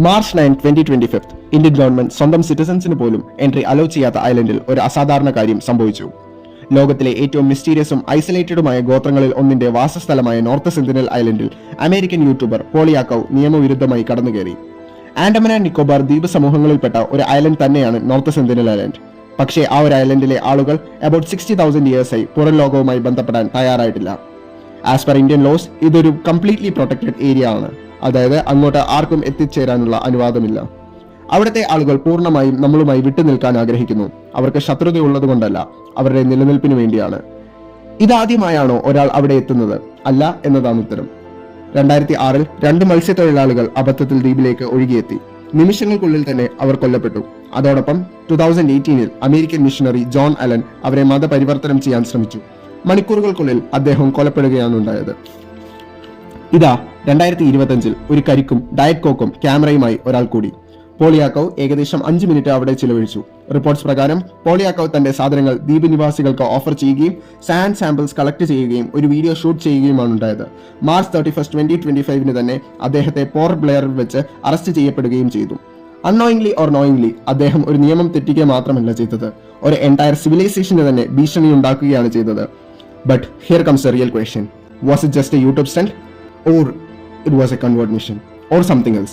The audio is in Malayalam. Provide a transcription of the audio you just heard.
മാർച്ച് 9, 2025 ഇന്ത്യൻ ഗവൺമെന്റ് സ്വന്തം സിറ്റിസൺസിന് പോലും എൻട്രി അലോ ചെയ്യാത്ത ഐലൻഡിൽ ഒരു അസാധാരണ കാര്യം സംഭവിച്ചു. ലോകത്തിലെ ഏറ്റവും മിസ്റ്റീരിയസും ഐസൊലേറ്റഡുമായ ഗോത്രങ്ങളിൽ ഒന്നിന്റെ വാസസ്ഥലമായ നോർത്ത് സെന്റിനൽ ഐലൻഡിൽ അമേരിക്കൻ യൂട്യൂബർ പോളിയാക്കവ് നിയമവിരുദ്ധമായി കടന്നുകയറി. ആൻഡമാൻ ആൻഡ് നിക്കോബാർ ദ്വീപ് സമൂഹങ്ങളിൽപ്പെട്ട ഒരു ഐലൻഡ് തന്നെയാണ് നോർത്ത് സെന്റിനൽ ഐലൻഡ്. പക്ഷേ ആ ഒരു ഐലൻഡിലെ ആളുകൾ അബൌട്ട് 60,000 ഇയേഴ്സായി പുറം ലോകവുമായി ബന്ധപ്പെടാൻ തയ്യാറായിട്ടില്ല. ആസ് പെർ ഇന്ത്യൻ ലോസ് ഇതൊരു കംപ്ലീറ്റ്ലി പ്രൊട്ടക്റ്റഡ് ഏരിയ ആണ്. അതായത് അങ്ങോട്ട് ആർക്കും എത്തിച്ചേരാനുള്ള അനുവാദമില്ല. അവിടുത്തെ ആളുകൾ പൂർണ്ണമായും നമ്മളുമായി വിട്ടുനിൽക്കാൻ ആഗ്രഹിക്കുന്നു. അവർക്ക് ശത്രുതയുള്ളത് കൊണ്ടല്ല, അവരുടെ നിലനിൽപ്പിന് വേണ്ടിയാണ്. ഇതാദ്യമായാണോ ഒരാൾ അവിടെ എത്തുന്നത്? അല്ല എന്നതാണ് ഉത്തരം. 2006 2 മത്സ്യത്തൊഴിലാളികൾ അബദ്ധത്തിൽ ദ്വീപിലേക്ക് ഒഴുകിയെത്തി. നിമിഷങ്ങൾക്കുള്ളിൽ തന്നെ അവർ കൊല്ലപ്പെട്ടു. അതോടൊപ്പം 2018 അമേരിക്കൻ മിഷണറി ജോൺ അലൻ അവരെ മതപരിവർത്തനം ചെയ്യാൻ ശ്രമിച്ചു. മണിക്കൂറുകൾക്കുള്ളിൽ അദ്ദേഹം കൊലപ്പെടുകയാണ് ഉണ്ടായത്. ഇതാ 2025 ഒരു കരിക്കും ഡയറ്റ് കോക്കും ക്യാമറയുമായി ഒരാൾ കൂടി. പോളിയാക്കവ് ഏകദേശം 5 മിനിറ്റ് അവിടെ ചിലവഴിച്ചു. റിപ്പോർട്ട്സ് പ്രകാരം പോളിയാക്കവ് തന്റെ സാധനങ്ങൾ ദ്വീപ് നിവാസികൾക്ക് ഓഫർ ചെയ്യുകയും സാൻഡ് സാമ്പിൾസ് കളക്ട് ചെയ്യുകയും ഒരു വീഡിയോ ഷൂട്ട് ചെയ്യുകയുമാണ് ഉണ്ടായത്. മാർച്ച് 31, 2025 തന്നെ അദ്ദേഹത്തെ പോർട്ട് ബ്ലെയറിൽ വെച്ച് അറസ്റ്റ് ചെയ്യപ്പെടുകയും ചെയ്തു. അൺനോയിങ്ലി ഓർ നോയിങ്ലി അദ്ദേഹം ഒരു നിയമം തെറ്റിക്കുക മാത്രമല്ല ചെയ്തത്, ഒരു എൻറ്റയർ സിവിലൈസേഷന് തന്നെ ഭീഷണി ഉണ്ടാക്കുകയാണ് ചെയ്തത്. But here comes A real question. Was it just A YouTube stunt, or it was a convert mission, or something else?